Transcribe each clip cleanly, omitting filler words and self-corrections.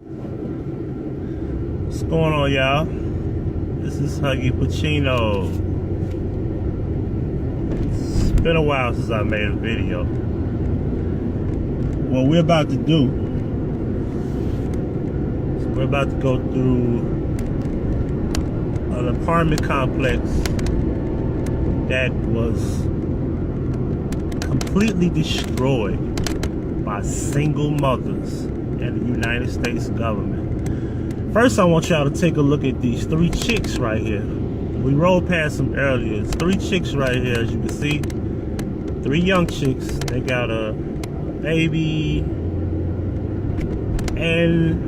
What's going on, y'all? This is Huggie Pacino. It's been a while since I made a video. What we're about to do is we're about to go through an apartment complex that was completely destroyed by single mothers and the United States government. First, I want y'all to take a look at these three chicks right here. We rolled past them earlier. It's three chicks right here, as you can see. Three young chicks. They got a baby and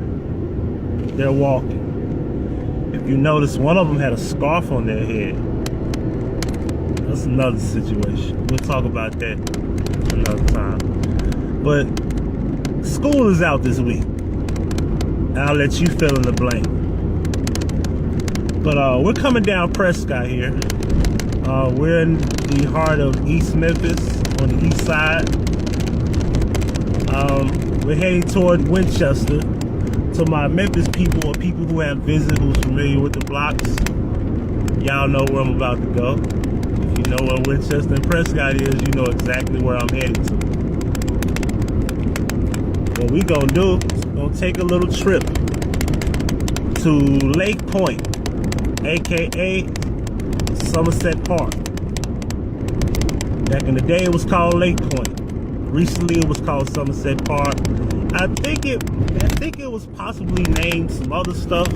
they're walking. If you notice, one of them had a scarf on their head. That's another situation. We'll talk about that another time. But school is out this week. I'll let you fill in the blank. But we're coming down Prescott here. We're in the heart of East Memphis, on the east side. We're heading toward Winchester. To my Memphis people, or people who have visited, who's familiar with the blocks, y'all know where I'm about to go. If you know where Winchester and Prescott is, you know exactly where I'm heading to. What we gonna do is gonna take a little trip to Lake Point, aka Somerset Park. Back in the day it was called Lake Point. Recently it was called Somerset Park. I think it was possibly named some other stuff.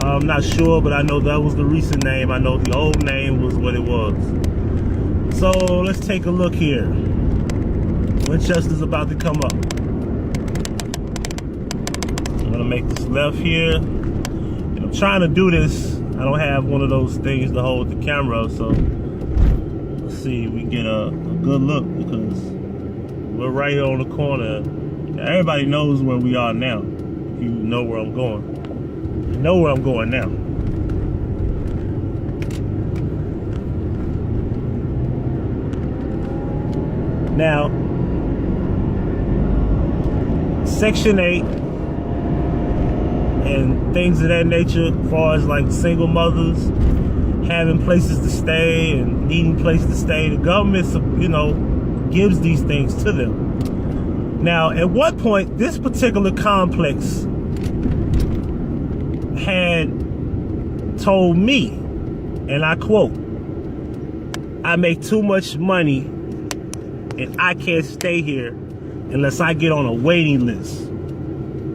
I'm not sure, but I know that was the recent name. I know the old name was what it was. So let's take a look here. Winchester's about to come up. I'm gonna make this left here. And I'm trying to do this. I don't have one of those things to hold the camera, so let's see if we get a good look, because we're right here on the corner. Now, everybody knows where we are now. You know where I'm going. You know where I'm going now. Now, Section 8 and things of that nature, as far as like single mothers having places to stay and needing places to stay, the government, you know, gives these things to them. Now, at what point this particular complex had told me, and I quote, "I make too much money and I can't stay here unless I get on a waiting list."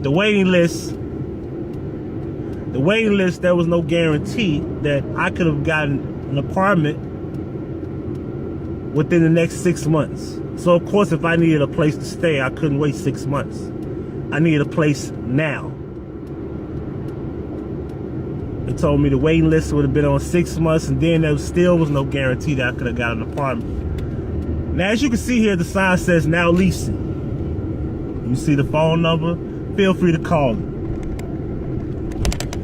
The waiting list, there was no guarantee that I could have gotten an apartment within the next 6 months. So of course, if I needed a place to stay, I couldn't wait 6 months. I needed a place now. They told me the waiting list would have been on 6 months, and then there still was no guarantee that I could have got an apartment. Now, as you can see here, the sign says now leasing. You see the phone number? Feel free to call it.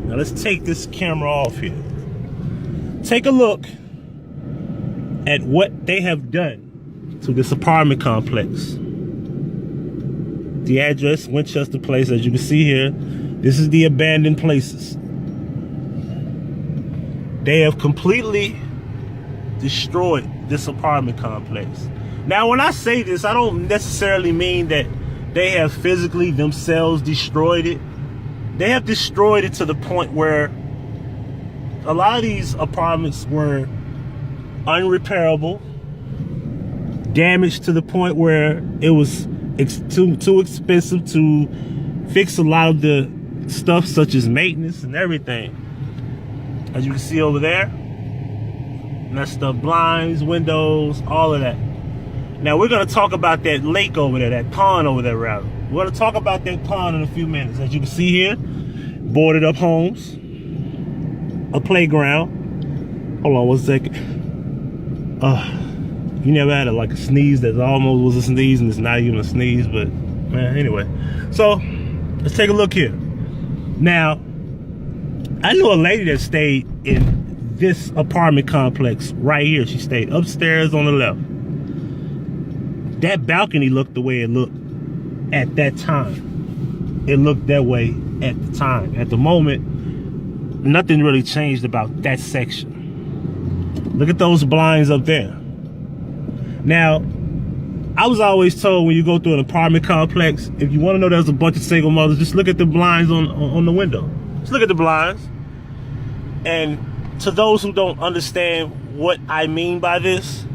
Now let's take this camera off here. Take a look at what they have done to this apartment complex. The address, Winchester Place, as you can see here, this is the abandoned places. They have completely destroyed this apartment complex. Now, when I say this, I don't necessarily mean that they have physically themselves destroyed it. They have destroyed it to the point where a lot of these apartments were unrepairable, damaged to the point where it was too expensive to fix a lot of the stuff, such as maintenance and everything. As you can see over there, messed up blinds, windows, all of that. Now we're gonna talk about that lake over there, that pond over there rather. We're gonna talk about that pond in a few minutes. As you can see here, boarded up homes, a playground. Hold on 1 second. You never had like a sneeze that almost was a sneeze and it's not even a sneeze, but man, anyway. So let's take a look here. Now, I know a lady that stayed in this apartment complex right here. She stayed upstairs on the left. That balcony looked the way it looked at that time. it looked that way at the time. At the moment, nothing really changed about that section. Look at those blinds up there. Now, I was always told when you go through an apartment complex, if you want to know there's a bunch of single mothers, just look at the blinds on the window. Just look at the blinds. And to those who don't understand what I mean by this,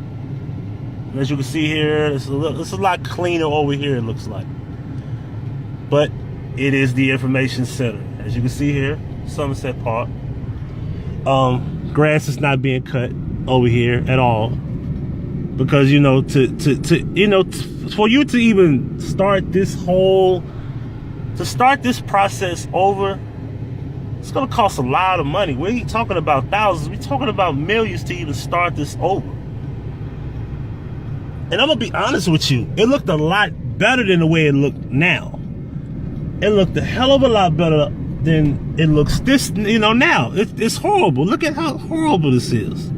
as you can see here, it's a lot cleaner over here, it looks like. But it is the information center. As you can see here, Somerset Park. Grass is not being cut over here at all. Because, you know, for you to even start this process over, it's gonna cost a lot of money. We ain't talking about thousands, we're talking about millions to even start this over. And I'm gonna be honest with you, it looked a lot better than the way it looked now. It looked a hell of a lot better than it looks this, you know, now. It's horrible. Look at how horrible this is.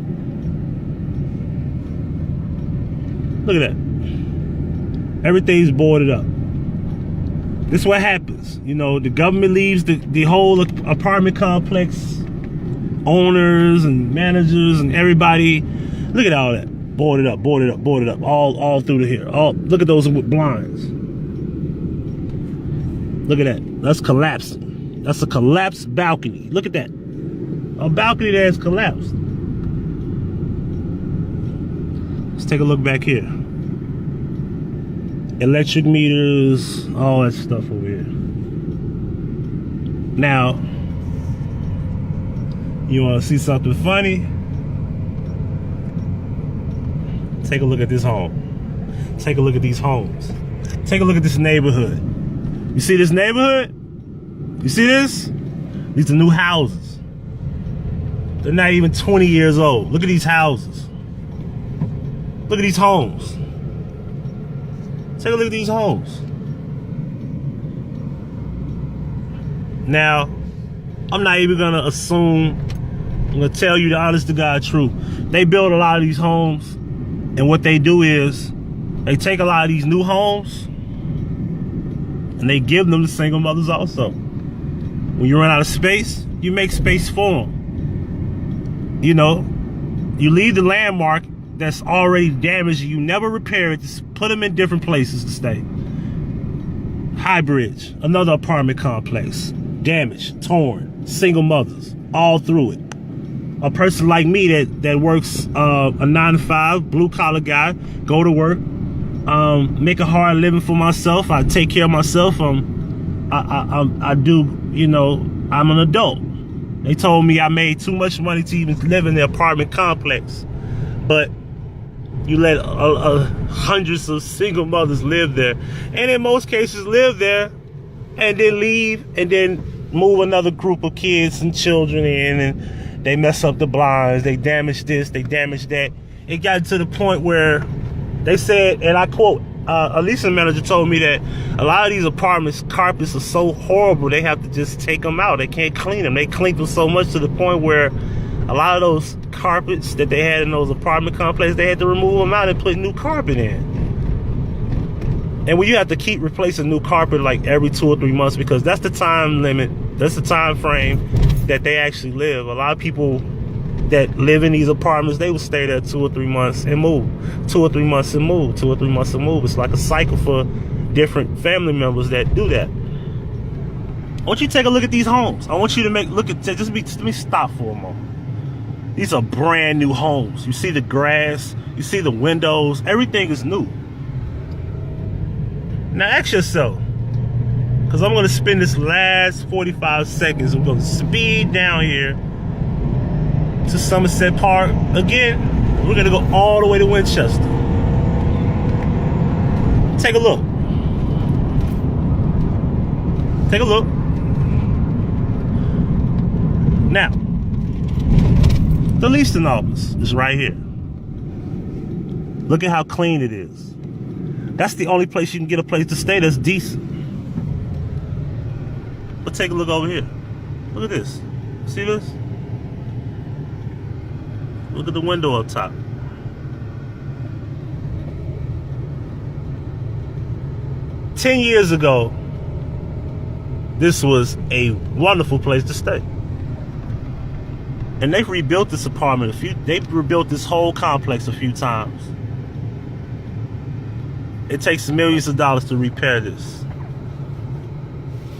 Look at that. Everything's boarded up. This is what happens. You know, the government leaves the whole apartment complex, owners and managers and everybody. Look at all that. Boarded up, boarded up, boarded up. All through here. Look at those blinds. Look at that. That's collapsing. That's a collapsed balcony. Look at that. A balcony that has collapsed. Let's take a look back here. Electric meters, all that stuff over here. Now, you want to see something funny? Take a look at this home. Take a look at these homes. Take a look at this neighborhood. You see this neighborhood? You see this? These are new houses. They're not even 20 years old. Look at these houses. Look at these homes. Take a look at these homes. Now, I'm not even gonna assume, I'm gonna tell you the honest to God truth. They build a lot of these homes, and what they do is, they take a lot of these new homes, and they give them to single mothers also. When you run out of space, you make space for them. You know, you leave the landmark that's already damaged, you never repair it, just put them in different places to stay. High Bridge, another apartment complex, damaged, torn, single mothers, all through it. A person like me that works a 9-to-5, blue collar guy, go to work, make a hard living for myself. I take care of myself. I do, you know, I'm an adult. They told me I made too much money to even live in the apartment complex, but you let hundreds of single mothers live there, and in most cases live there and then leave and then move another group of kids and children in, and they mess up the blinds, they damage this, they damage that. It got to the point where they said, and I quote, a leasing manager told me that a lot of these apartments, carpets are so horrible, they have to just take them out. They can't clean them. They clean them so much to the point where a lot of those carpets that they had in those apartment complexes, they had to remove them out and put new carpet in. And when you have to keep replacing new carpet like every 2 or 3 months, because that's the time limit, that's the time frame that they actually live. A lot of people that live in these apartments, they will stay there 2 or 3 months and move. 2 or 3 months and move. 2 or 3 months and move. It's like a cycle for different family members that do that. I want you to take a look at these homes. I want you to let me stop for a moment. These are brand new homes. You see the grass, you see the windows, everything is new. Now ask yourself, because I'm gonna spend this last 45 seconds, I'm gonna speed down here to Somerset Park. Again, we're gonna go all the way to Winchester. Take a look. Take a look. Now, the leasing office is right here. Look at how clean it is. That's the only place you can get a place to stay that's decent. But take a look over here. Look at this. See this? Look at the window up top. $10 years ago, this was a wonderful place to stay. And they've rebuilt this apartment they've rebuilt this whole complex a few times. It takes millions of dollars to repair this.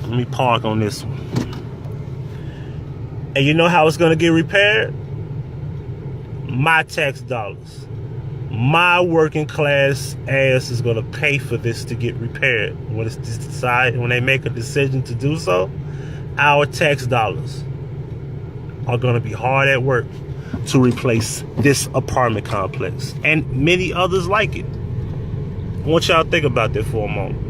Let me park on this one. And you know how it's gonna get repaired? My tax dollars. My working class ass is gonna pay for this to get repaired. When they make a decision to do so, our tax dollars are gonna be hard at work to replace this apartment complex and many others like it. I want y'all to think about that for a moment.